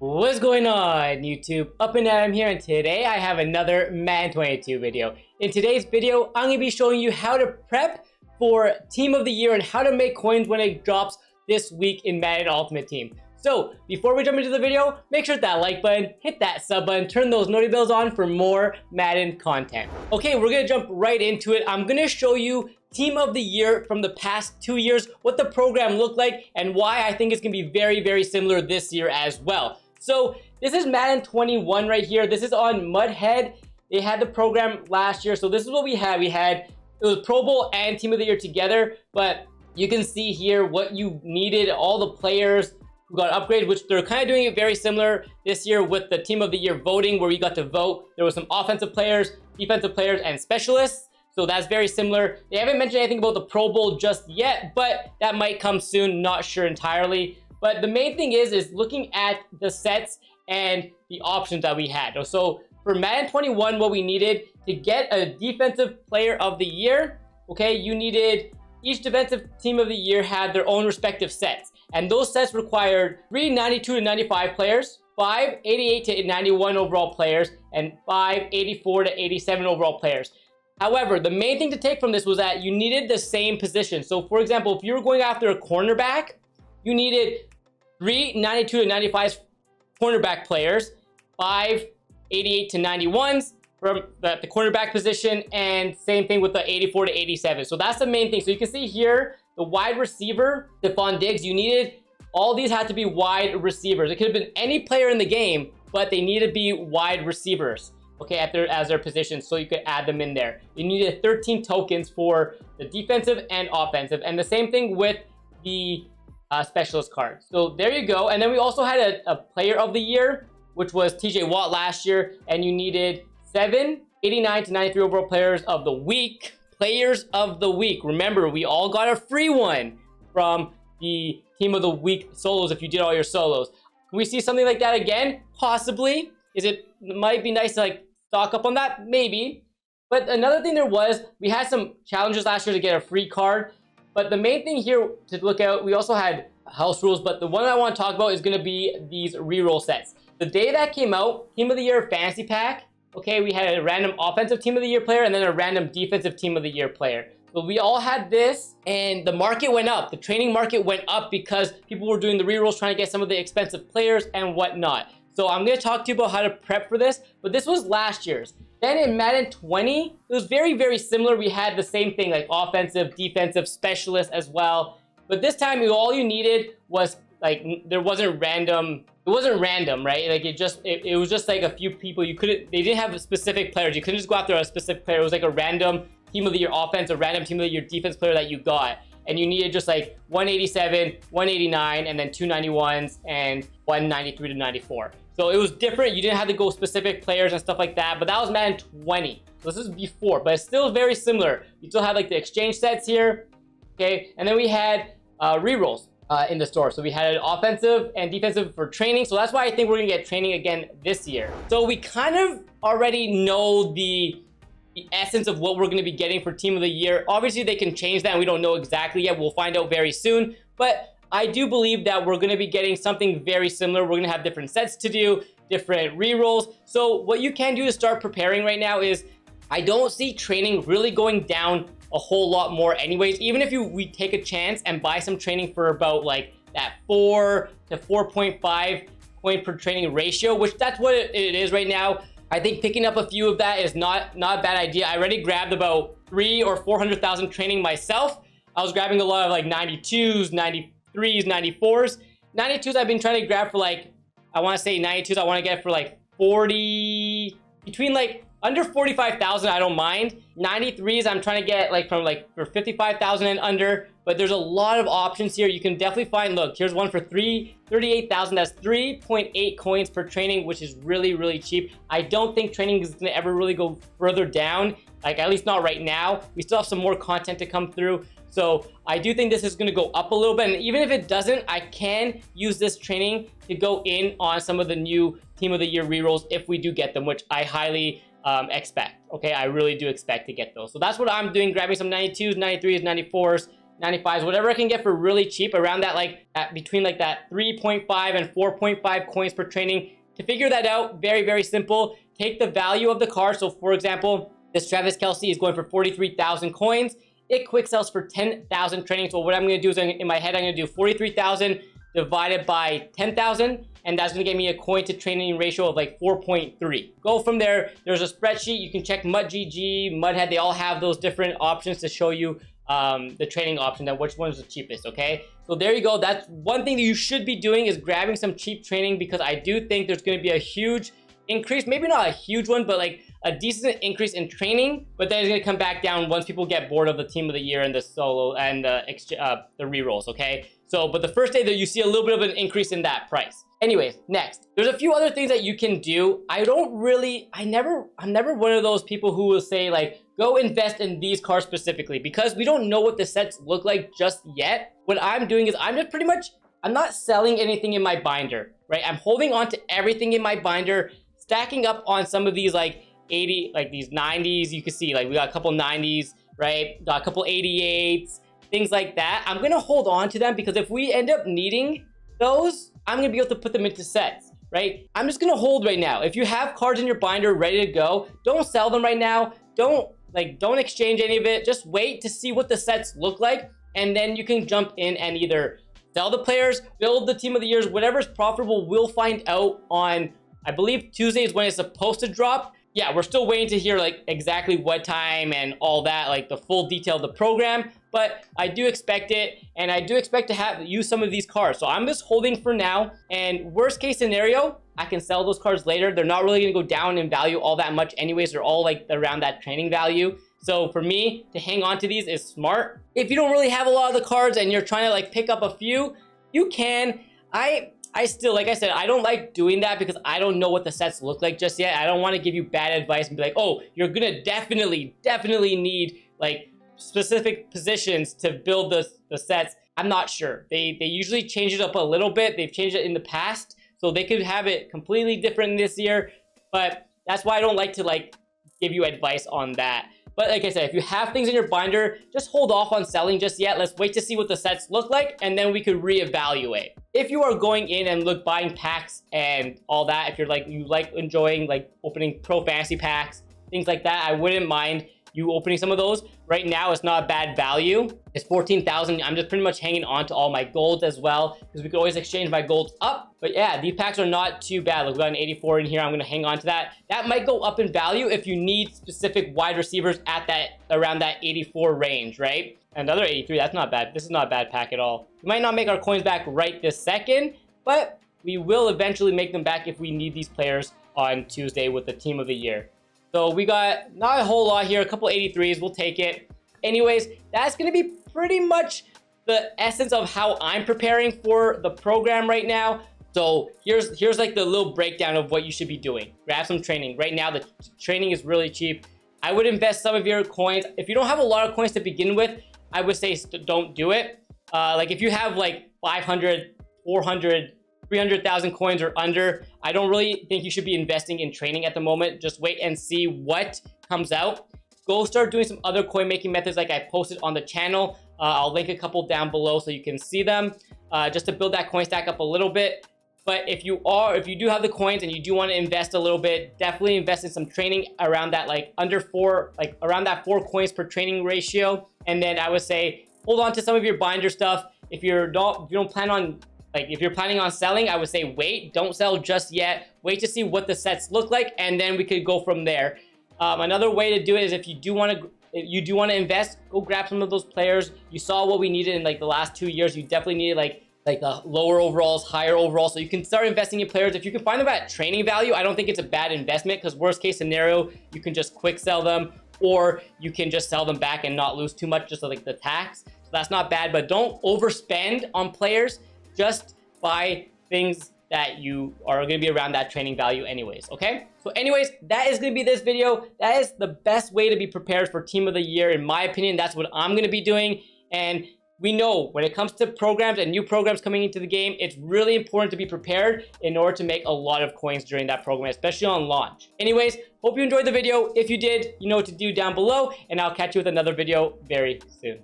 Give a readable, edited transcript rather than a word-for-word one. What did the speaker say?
What's going on, YouTube? Up and Adam here, and today I have another Madden 22 video. In today's video, I'm going to be showing you how to prep for Team of the Year and how to make coins when it drops this week in Madden Ultimate Team. So, before we jump into the video, make sure that like button, hit that sub button, turn those noti bells on for more Madden content. Okay, we're going to jump right into it. I'm going to show you Team of the Year from the past 2 years, what the program looked like, and why I think it's going to be very, very similar this year as well. So this is Madden 21 right here. This is on Mudhead. They had the program last year. So this is what we had. It was Pro Bowl and Team of the Year together. But you can see here what you needed, all the players who got upgraded, which they're kind of doing it very similar this year with the Team of the Year voting, where you got to vote. There was some offensive players, defensive players, and specialists. So that's very similar. They haven't mentioned anything about the Pro Bowl just yet, but that might come soon. Not sure entirely. But the main thing is looking at the sets and the options that we had. So for Madden 21, what we needed to get a defensive player of the year, okay, you needed each defensive team of the year had their own respective sets. And those sets required 3 92 to 95 players, 5 88 to 91 overall players, and 5 84 to 87 overall players. However, the main thing to take from this was that you needed the same position. So for example, if you were going after a cornerback, you needed 3 92 to 95 cornerback players, 5 88 to 91s from the cornerback position, and same thing with the 84 to 87. So that's the main thing. So you can see here, the wide receiver, Stephon Diggs, you needed, all these had to be wide receivers. It could have been any player in the game, but they need to be wide receivers, okay, as their position, so you could add them in there. You needed 13 tokens for the defensive and offensive, and the same thing with the specialist card. So there you go. And then we also had a player of the year, which was TJ Watt last year, and you needed 7 89 to 93 overall players of the week. Remember, we all got a free one from the Team of the Week solos if you did all your solos. Can we see something like that again? Possibly. It might be nice to like stock up on that, maybe. But another thing we had some challenges last year to get a free card. But the main thing here to look at, we also had house rules, but the one I want to talk about is going to be these reroll sets. The day that came out, Team of the Year Fantasy Pack, okay, we had a random offensive Team of the Year player and then a random defensive Team of the Year player. So we all had this, and the market went up. The training market went up because people were doing the rerolls, trying to get some of the expensive players and whatnot. So I'm going to talk to you about how to prep for this, but this was last year's. Then in Madden 20, it was very, very similar. We had the same thing, like offensive, defensive, specialist as well. But this time, all you needed was, like, there wasn't random. It wasn't random, right? Like, it was just like a few people. They didn't have specific players. You couldn't just go after a specific player. It was like a random Team of the Year offense, a random Team of the Year defense player that you got. And you needed just like 187, 189, and then 291s and 193 to 94. So it was different. You didn't have to go specific players and stuff like that. But that was Madden 20. So this is before, but it's still very similar. You still had like the exchange sets here, okay? And then we had rerolls in the store. So we had an offensive and defensive for training. So that's why I think we're gonna get training again this year. So we kind of already know the essence of what we're going to be getting for Team of the Year. Obviously, they can change that, and we don't know exactly yet. We'll find out very soon. But I do believe that we're going to be getting something very similar. We're going to have different sets to do, different rerolls. So what you can do to start preparing right now is, I don't see training really going down a whole lot more anyways. Even if we take a chance and buy some training for about like that 4 to 4.5 coin per training ratio, which that's what it is right now. I think picking up a few of that is not a bad idea. I already grabbed about 300,000 or 400,000 training myself. I was grabbing a lot of like 92s, 93s, 94s. 92s I've been trying to grab for like, I want to say 92s I want to get for like 40, between like under 45,000 I don't mind. 93s I'm trying to get like from like for 55,000 and under. But there's a lot of options here. You can definitely find, look, here's one for 38,000. That's 3.8 coins per training, which is really, really cheap. I don't think training is gonna ever really go further down, like at least not right now. We still have some more content to come through. So I do think this is gonna go up a little bit. And even if it doesn't, I can use this training to go in on some of the new Team of the Year rerolls if we do get them, which I highly expect. Okay, I really do expect to get those. So that's what I'm doing, grabbing some 92s, 93s, 94s. 95s, whatever I can get for really cheap, around that between like that 3.5 and 4.5 coins per training. To figure that out, very, very simple. Take the value of the card. So for example, this Travis Kelce is going for 43,000 coins. It quick sells for 10,000 training. So what I'm going to do is, in my head, I'm going to do 43,000 divided by 10,000, and that's going to give me a coin to training ratio of like 4.3. Go from there. There's a spreadsheet. You can check MudGG, Mudhead. They all have those different options to show you the training option and which one is the cheapest. Okay, so there you go. That's one thing that you should be doing, is grabbing some cheap training, because I do think there's going to be a huge increase, maybe not a huge one, but like a decent increase in training, but then it's going to come back down once people get bored of the team of the year and the solo and the rerolls. Okay, so but the first day that you see a little bit of an increase in that price. Anyways, next, there's a few other things that you can do. I'm never one of those people who will say like, go invest in these cards specifically, because we don't know what the sets look like just yet. What I'm doing is I'm not selling anything in my binder, right? I'm holding on to everything in my binder, stacking up on some of these like 80, like these 90s. You can see like we got a couple 90s, right? Got a couple 88s, things like that. I'm gonna hold on to them, because if we end up needing those, I'm gonna be able to put them into sets, right? I'm just gonna hold right now. If you have cards in your binder ready to go, don't sell them right now. Don't exchange any of it. Just wait to see what the sets look like, and then you can jump in and either sell the players, build the team of the years, whatever's profitable. We'll find out on, I believe Tuesday is when it's supposed to drop. Yeah, we're still waiting to hear like exactly what time and all that, like the full detail of the program, but I do expect it, and I do expect to use some of these cards. So I'm just holding for now, and worst case scenario, I can sell those cards later. They're not really gonna go down in value all that much anyways. They're all like around that training value. So for me to hang on to these is smart. If you don't really have a lot of the cards and you're trying to like pick up a few, you can. I still, like I said, I don't like doing that, because I don't know what the sets look like just yet. I don't want to give you bad advice and be like, oh, you're gonna definitely need like specific positions to build the sets. I'm not sure. They usually change it up a little bit. They've changed it in the past, so they could have it completely different this year. But that's why I don't like to like give you advice on that. But like I said, if you have things in your binder, just hold off on selling just yet. Let's wait to see what the sets look like, and then we could reevaluate. If you are going in and buying packs and all that, if you're like, you like enjoying like opening pro fantasy packs, things like that, I wouldn't mind you opening some of those. Right now, it's not a bad value. It's 14,000. I'm just pretty much hanging on to all my golds as well, because we could always exchange my golds up. But yeah, these packs are not too bad. Look, we got an 84 in here. I'm going to hang on to that. That might go up in value if you need specific wide receivers at that, around that 84 range, right? Another 83, that's not bad. This is not a bad pack at all. We might not make our coins back right this second, but we will eventually make them back if we need these players on Tuesday with the team of the year. So we got not a whole lot here, a couple 83s, we'll take it. Anyways, that's going to be pretty much the essence of how I'm preparing for the program right now. So here's like the little breakdown of what you should be doing. Grab some training. Right now, the training is really cheap. I would invest some of your coins. If you don't have a lot of coins to begin with, I would say don't do it. Like if you have like 500, 400, 300,000 coins or under, I don't really think you should be investing in training at the moment. Just wait and see what comes out. Go start doing some other coin making methods like I posted on the channel. I'll link a couple down below so you can see them, just to build that coin stack up a little bit. But if you do have the coins and you do want to invest a little bit, definitely invest in some training around that, like under 4, like around that 4 coins per training ratio. And then I would say hold on to some of your binder stuff. If you don't plan on, like if you're planning on selling, I would say wait, don't sell just yet. Wait to see what the sets look like, and then we could go from there. Another way to do it is if you do want to invest, go grab some of those players. You saw what we needed in like the last 2 years. You definitely needed like lower overalls, higher overalls. So you can start investing in players. If you can find them at training value, I don't think it's a bad investment, because worst case scenario, you can just quick sell them, or you can just sell them back and not lose too much, just like the tax. So that's not bad, but don't overspend on players. Just buy things that you are going to be around that training value anyways, okay? So anyways, that is going to be this video. That is the best way to be prepared for team of the year. In my opinion, that's what I'm going to be doing. And we know when it comes to programs and new programs coming into the game, it's really important to be prepared in order to make a lot of coins during that program, especially on launch. Anyways, hope you enjoyed the video. If you did, you know what to do down below, and I'll catch you with another video very soon.